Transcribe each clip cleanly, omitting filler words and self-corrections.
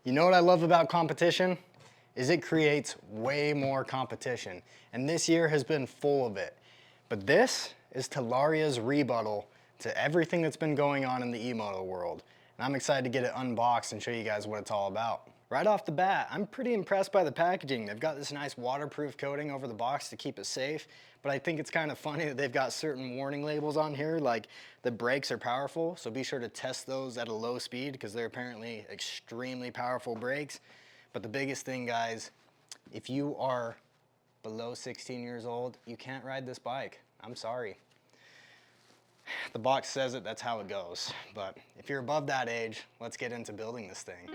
You know what I love about competition? Is it creates way more competition. And this year has been full of it. But this is Talaria's rebuttal to everything that's been going on in the e-moto world. And I'm excited to get it unboxed and show you guys what it's all about. Right off the bat, I'm pretty impressed by the packaging. They've got this nice waterproof coating over the box to keep it safe, but I think it's kind of funny that they've got certain warning labels on here, like the brakes are powerful, so be sure to test those at a low speed because they're apparently extremely powerful brakes. But the biggest thing, guys, if you are below 16 years old, you can't ride this bike. I'm sorry. The box says it, that's how it goes. But if you're above that age, let's get into building this thing.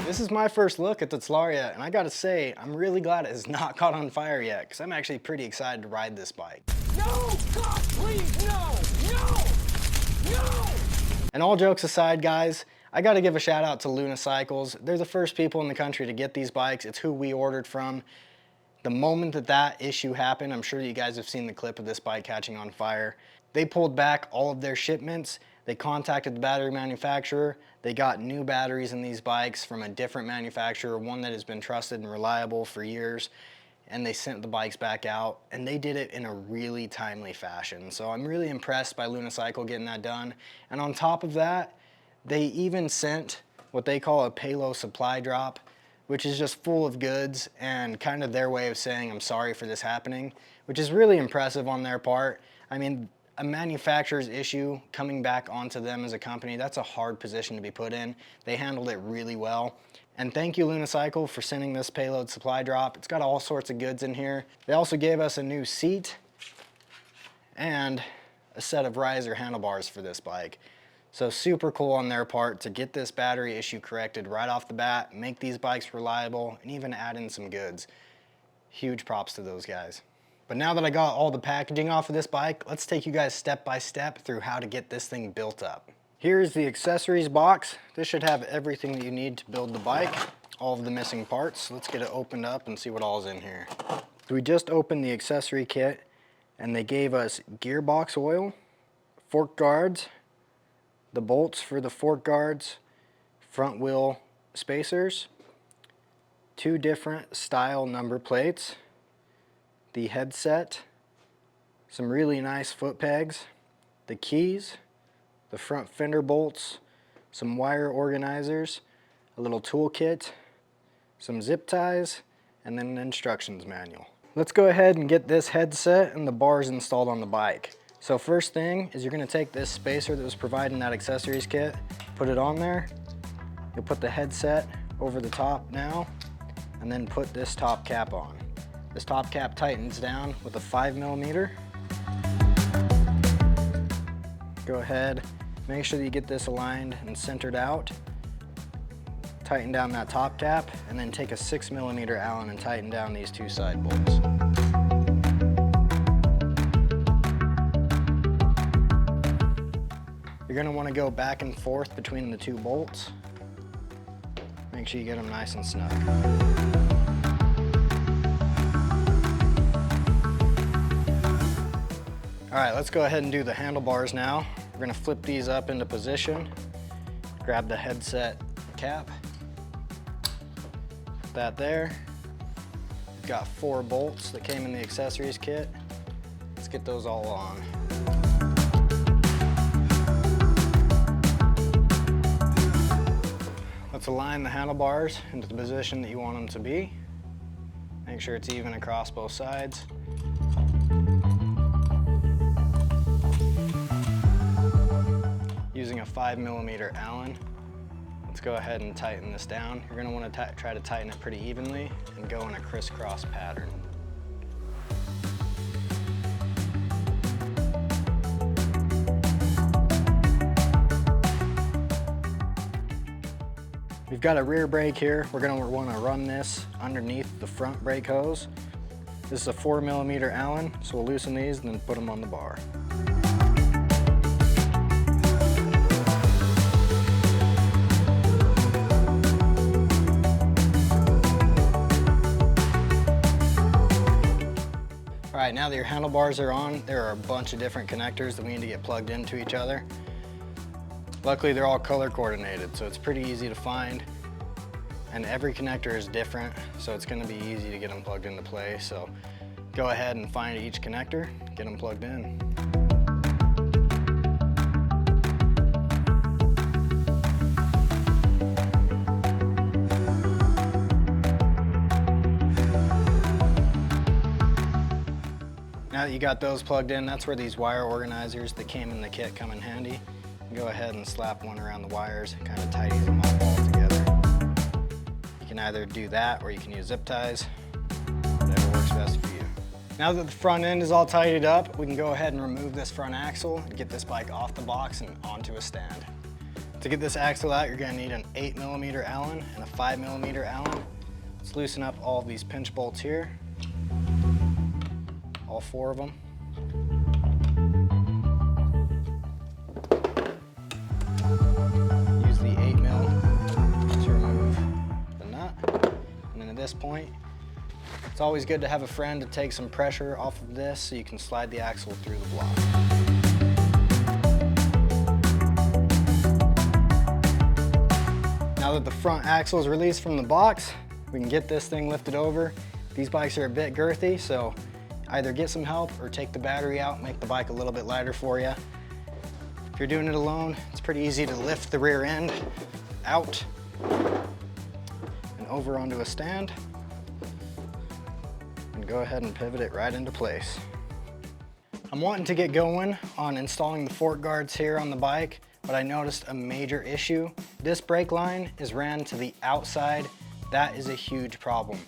This is my first look at the Talaria, and I gotta say, I'm really glad it has not caught on fire yet, because I'm actually pretty excited to ride this bike. No! God, please, no! No! No! And all jokes aside, guys, I gotta give a shout out to Luna Cycles. They're the first people in the country to get these bikes. It's who we ordered from. The moment that issue happened, I'm sure you guys have seen the clip of this bike catching on fire. They pulled back all of their shipments. They contacted the battery manufacturer. They got new batteries in these bikes from a different manufacturer, one that has been trusted and reliable for years, and they sent the bikes back out, and they did it in a really timely fashion. So I'm really impressed by Luna Cycle getting that done. And on top of that, they even sent what they call a payload supply drop, which is just full of goods and kind of their way of saying I'm sorry for this happening, which is really impressive on their part. I mean, a manufacturer's issue coming back onto them as a company, that's a hard position to be put in. They handled it really well. And thank you, Luna Cycle, for sending this payload supply drop. It's got all sorts of goods in here. They also gave us a new seat and a set of riser handlebars for this bike. So super cool on their part to get this battery issue corrected right off the bat, make these bikes reliable, and even add in some goods. Huge props to those guys. But now that I got all the packaging off of this bike, let's take you guys step by step through how to get this thing built up. Here's the accessories box. This should have everything that you need to build the bike, all of the missing parts. Let's get it opened up and see what all's in here. So we just opened the accessory kit, and they gave us gearbox oil, fork guards, the bolts for the fork guards, front wheel spacers, 2 different style number plates, the headset, some really nice foot pegs, the keys, the front fender bolts, some wire organizers, a little toolkit, some zip ties, and then an instructions manual. Let's go ahead and get this headset and the bars installed on the bike. So first thing is you're going to take this spacer that was provided in that accessories kit, put it on there. You'll put the headset over the top now, and then put this top cap on. This top cap tightens down with a 5mm. Go ahead, make sure that you get this aligned and centered out. Tighten down that top cap, and then take a 6mm Allen and tighten down these 2 side bolts. You're going to want to go back and forth between the 2 bolts. Make sure you get them nice and snug. All right, let's go ahead and do the handlebars now. We're gonna flip these up into position, grab the headset cap, put that there. We've got 4 bolts that came in the accessories kit. Let's get those all on. Let's align the handlebars into the position that you want them to be. Make sure it's even across both sides. Using a 5mm Allen, let's go ahead and tighten this down. You're going to want to try to tighten it pretty evenly and go in a crisscross pattern. We've got a rear brake here. We're gonna wanna run this underneath the front brake hose. This is a 4mm Allen, so we'll loosen these and then put them on the bar. All right, now that your handlebars are on, there are a bunch of different connectors that we need to get plugged into each other. Luckily, they're all color coordinated, so it's pretty easy to find. And every connector is different, so it's gonna be easy to get them plugged into place. So go ahead and find each connector, get them plugged in. Now that you got those plugged in, that's where these wire organizers that came in the kit come in handy. Go ahead and slap one around the wires, kind of tidies them up all together. You can either do that or you can use zip ties, whatever works best for you. Now that the front end is all tidied up, we can go ahead and remove this front axle and get this bike off the box and onto a stand. To get this axle out, you're gonna need an 8mm Allen and a 5mm Allen. Let's loosen up all of these pinch bolts here, all 4 of them. Use the 8mm to remove the nut. And then at this point, it's always good to have a friend to take some pressure off of this so you can slide the axle through the block. Now that the front axle is released from the box, we can get this thing lifted over. These bikes are a bit girthy, so either get some help or take the battery out, make the bike a little bit lighter for you. If you're doing it alone, it's pretty easy to lift the rear end out and over onto a stand and go ahead and pivot it right into place. I'm wanting to get going on installing the fork guards here on the bike, but I noticed a major issue. This brake line is ran to the outside. That is a huge problem.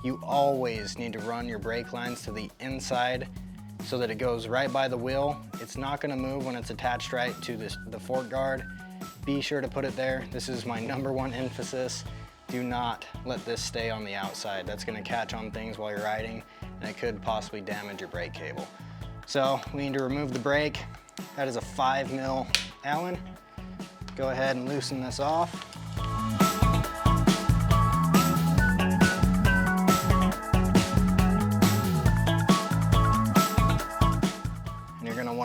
You always need to run your brake lines to the inside so that it goes right by the wheel. It's not gonna move when it's attached right to the fork guard. Be sure to put it there. This is my #1 emphasis. Do not let this stay on the outside. That's gonna catch on things while you're riding and it could possibly damage your brake cable. So we need to remove the brake. That is a 5mm Allen. Go ahead and loosen this off.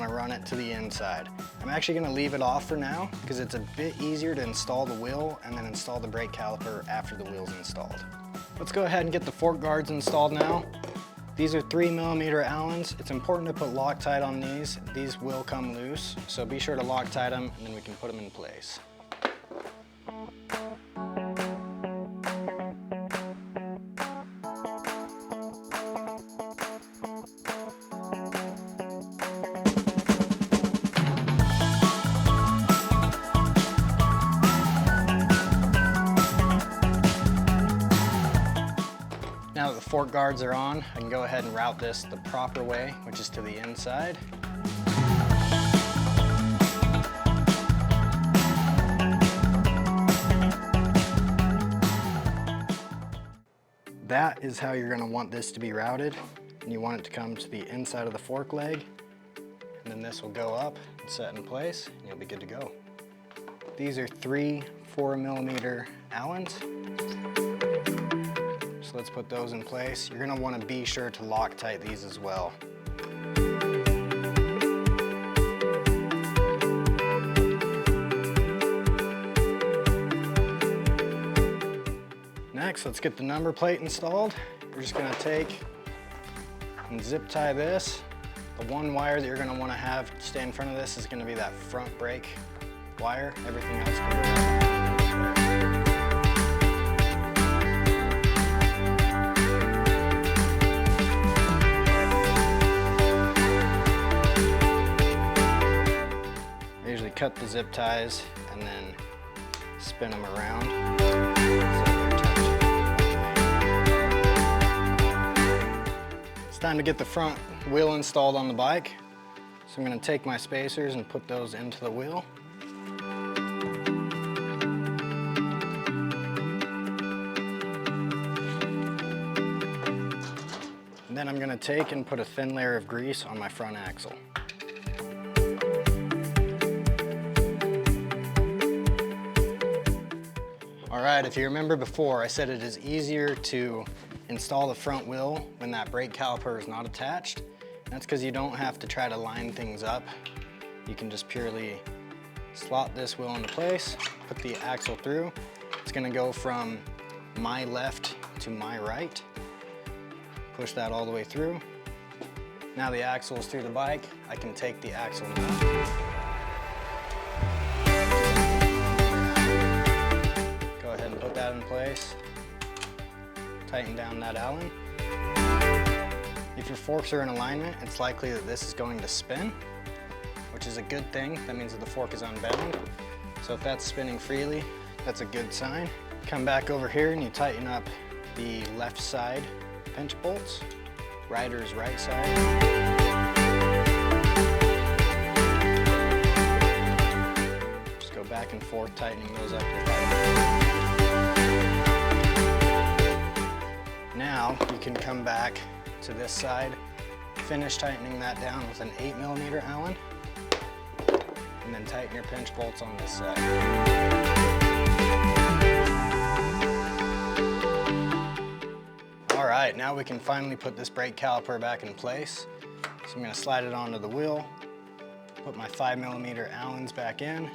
Run it to the inside. I'm actually gonna leave it off for now because it's a bit easier to install the wheel and then install the brake caliper after the wheel's installed. Let's go ahead and get the fork guards installed now. These are 3mm Allens. It's important to put Loctite on these. These will come loose, so be sure to Loctite them and then we can put them in place. Now that the fork guards are on, I can go ahead and route this the proper way, which is to the inside. That is how you're going to want this to be routed. And you want it to come to the inside of the fork leg. And then this will go up and set in place, and you'll be good to go. These are 3 4mm Allens. So let's put those in place. You're gonna wanna be sure to Loctite these as well. Next, let's get the number plate installed. You're just gonna take and zip tie this. The one wire that you're gonna wanna have stay in front of this is gonna be that front brake wire. Everything else can go. Cut the zip ties and then spin them around. It's time to get the front wheel installed on the bike. So I'm going to take my spacers and put those into the wheel. then I'm gonna take and put a thin layer of grease on my front axle. All right, if you remember before, I said it is easier to install the front wheel when that brake caliper is not attached. That's because you don't have to try to line things up. You can just purely slot this wheel into place, put the axle through. It's gonna go from my left to my right. Push that all the way through. Now the axle is through the bike, I can take the axle nut. Go ahead and put that in place. Tighten down that Allen. If your forks are in alignment, it's likely that this is going to spin, which is a good thing. That means that the fork is unbound. So if that's spinning freely, that's a good sign. Come back over here and you tighten up the left side pinch bolts. Rider's right side. Just go back and forth, tightening those up with that. Now you can come back to this side, finish tightening that down with an 8mm Allen, and then tighten your pinch bolts on this side. All right, now we can finally put this brake caliper back in place. So I'm gonna slide it onto the wheel, put my 5mm Allens back in.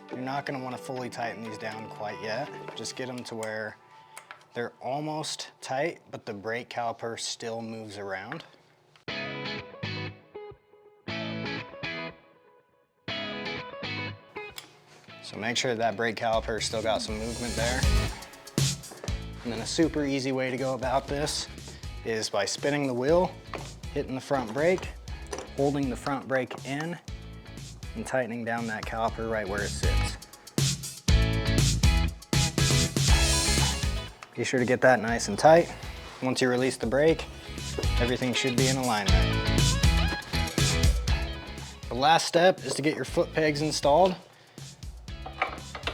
You're not gonna wanna fully tighten these down quite yet. Just get them to where they're almost tight, but the brake caliper still moves around. So make sure that brake caliper still got some movement there. And then a super easy way to go about this is by spinning the wheel, hitting the front brake, holding the front brake in, and tightening down that caliper right where it sits. Be sure to get that nice and tight. Once you release the brake, everything should be in alignment. The last step is to get your foot pegs installed.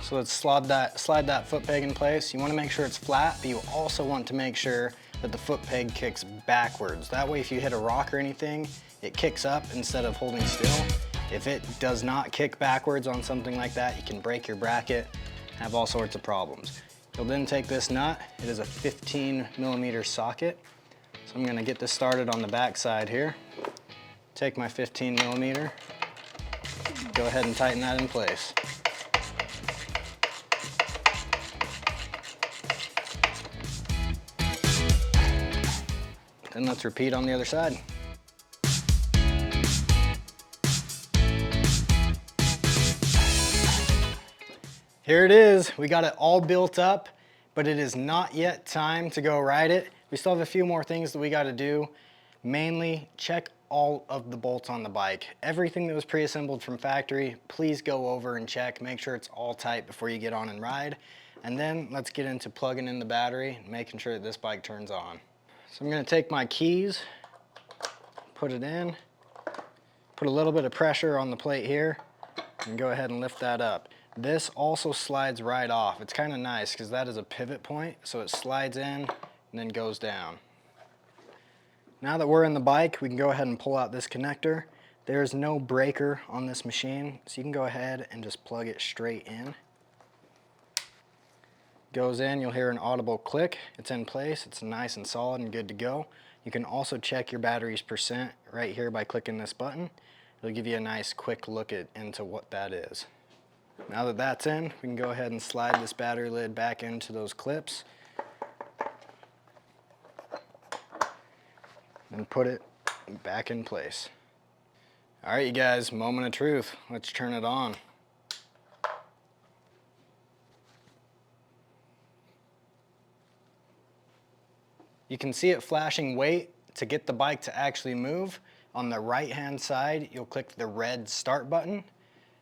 So let's slide that foot peg in place. You want to make sure it's flat, but you also want to make sure that the foot peg kicks backwards. That way if you hit a rock or anything, it kicks up instead of holding still. If it does not kick backwards on something like that, you can break your bracket, have all sorts of problems. You'll then take this nut. It is a 15mm socket. So I'm gonna get this started on the back side here. Take my 15mm, go ahead and tighten that in place. Then let's repeat on the other side. Here it is, we got it all built up, but it is not yet time to go ride it. We still have a few more things that we gotta do. Mainly, check all of the bolts on the bike. Everything that was pre-assembled from factory, please go over and check, make sure it's all tight before you get on and ride. And then let's get into plugging in the battery and making sure that this bike turns on. So I'm gonna take my keys, put it in, put a little bit of pressure on the plate here, and go ahead and lift that up. This also slides right off. It's kind of nice because that is a pivot point, so it slides in and then goes down. Now that we're in the bike, we can go ahead and pull out this connector. There's no breaker on this machine, so you can go ahead and just plug it straight in. Goes in, you'll hear an audible click. It's in place, it's nice and solid and good to go. You can also check your battery's percent right here by clicking this button. It'll give you a nice quick look into what that is. Now that that's in, we can go ahead and slide this battery lid back into those clips and put it back in place. All right, you guys, moment of truth. Let's turn it on. You can see it flashing wait to get the bike to actually move. On the right-hand side, you'll click the red start button.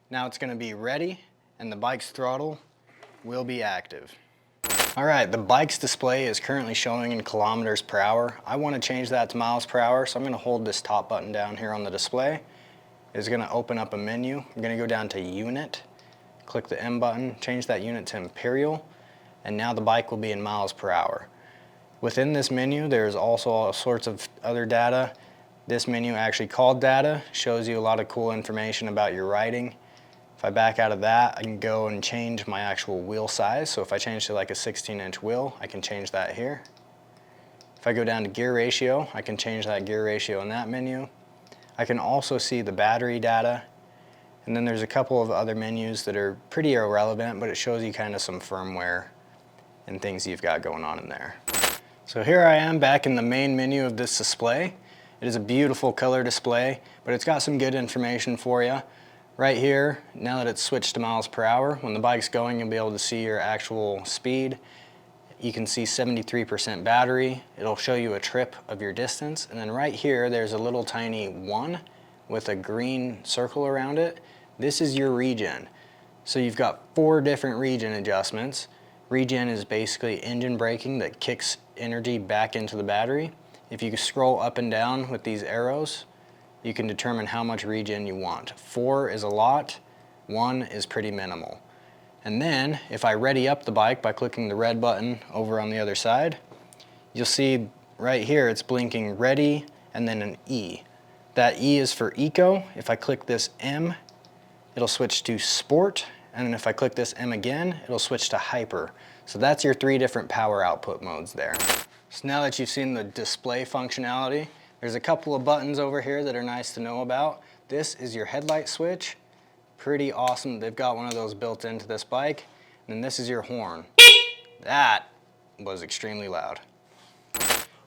Now it's gonna be ready and the bike's throttle will be active. All right, the bike's display is currently showing in kilometers per hour. I wanna change that to miles per hour, so I'm gonna hold this top button down here on the display. It's gonna open up a menu. I'm gonna go down to unit, click the M button, change that unit to imperial, and now the bike will be in miles per hour. Within this menu, there's also all sorts of other data. This menu, actually called data, shows you a lot of cool information about your riding. If I back out of that, I can go and change my actual wheel size. So if I change to like a 16-inch wheel, I can change that here. If I go down to gear ratio, I can change that gear ratio in that menu. I can also see the battery data. And then there's a couple of other menus that are pretty irrelevant, but it shows you kind of some firmware and things you've got going on in there. So here I am back in the main menu of this display. It is a beautiful color display, but it's got some good information for you. Right here, now that it's switched to miles per hour, when the bike's going, you'll be able to see your actual speed. You can see 73% battery. It'll show you a trip of your distance. And then right here, there's a little tiny 1 with a green circle around it. This is your regen. So you've got 4 different regen adjustments. Regen is basically engine braking that kicks energy back into the battery. If you scroll up and down with these arrows, you can determine how much regen you want. 4 is a lot, 1 is pretty minimal. And then if I ready up the bike by clicking the red button over on the other side, you'll see right here it's blinking ready and then an E. That E is for eco. If I click this M, it'll switch to sport, and if I click this M again, it'll switch to hyper. So that's your 3 different power output modes there. So now that you've seen the display functionality, there's a couple of buttons over here that are nice to know about. This is your headlight switch. Pretty awesome. They've got one of those built into this bike. And then this is your horn. That was extremely loud.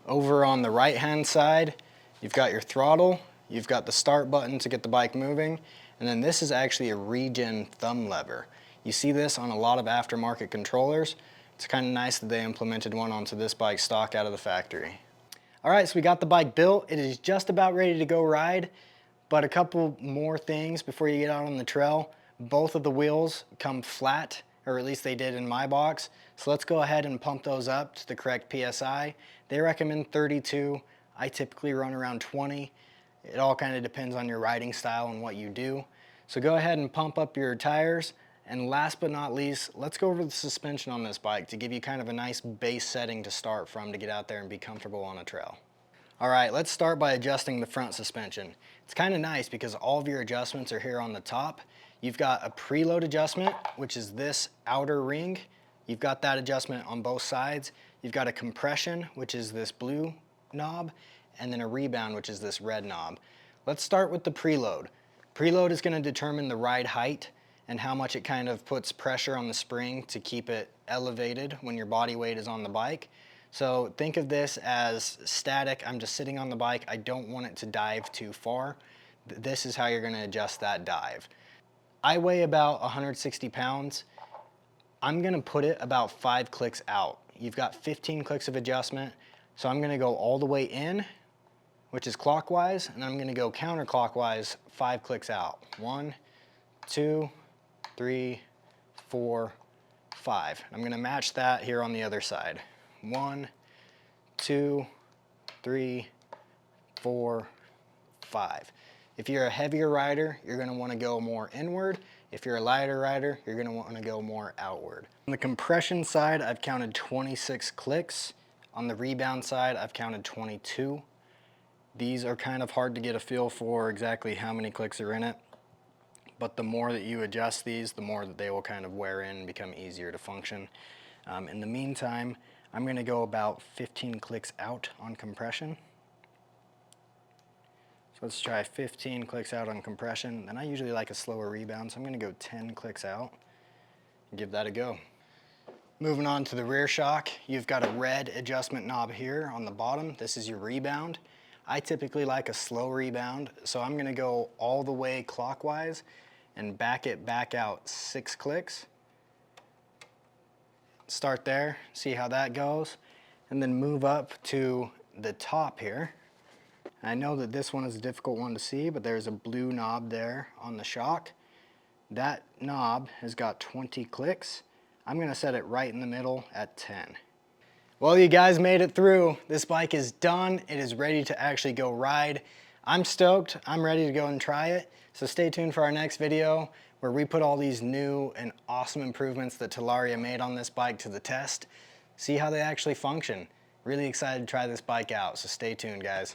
Over on the right-hand side, you've got your throttle. You've got the start button to get the bike moving. And then this is actually a regen thumb lever. You see this on a lot of aftermarket controllers. It's kind of nice that they implemented one onto this bike stock out of the factory. All right, so we got the bike built. It is just about ready to go ride, but a couple more things before you get out on the trail. Both of the wheels come flat, or at least they did in my box. So let's go ahead and pump those up to the correct PSI. They recommend 32. I typically run around 20. It all kind of depends on your riding style and what you do. So go ahead and pump up your tires. And last but not least, let's go over the suspension on this bike to give you kind of a nice base setting to start from to get out there and be comfortable on a trail. All right, let's start by adjusting the front suspension. It's kind of nice because all of your adjustments are here on the top. You've got a preload adjustment, which is this outer ring. You've got that adjustment on both sides. You've got a compression, which is this blue knob, and then a rebound, which is this red knob. Let's start with the preload. Preload is going to determine the ride height and how much it kind of puts pressure on the spring to keep it elevated when your body weight is on the bike. So think of this as static. I'm just sitting on the bike. I don't want it to dive too far. This is how you're going to adjust that dive. I weigh about 160 pounds. I'm going to put it about 5 clicks out. You've got 15 clicks of adjustment. So I'm going to go all the way in, which is clockwise, and I'm going to go counterclockwise 5 clicks out. 1, 2, 3, 4, 5. I'm going to match that here on the other side. 1, 2, 3, 4, 5. If you're a heavier rider, you're going to want to go more inward. If you're a lighter rider, you're going to want to go more outward. On the compression side, I've counted 26 clicks. On the rebound side, I've counted 22. These are kind of hard to get a feel for exactly how many clicks are in it. But the more that you adjust these, the more that they will kind of wear in and become easier to function. In the meantime, I'm going to go about 15 clicks out on compression. So let's try 15 clicks out on compression. Then I usually like a slower rebound, so I'm going to go 10 clicks out and give that a go. Moving on to the rear shock, you've got a red adjustment knob here on the bottom. This is your rebound. I typically like a slow rebound, so I'm going to go all the way clockwise and back it back out 6 clicks. Start there, see how that goes, and then move up to the top here. I know that this one is a difficult one to see, but there's a blue knob there on the shock. That knob has got 20 clicks. I'm going to set it right in the middle at 10. Well, you guys made it through. This bike is done. It is ready to actually go ride. I'm stoked. I'm ready to go and try it. So stay tuned for our next video where we put all these new and awesome improvements that Talaria made on this bike to the test. See how they actually function. Really excited to try this bike out, so stay tuned, guys.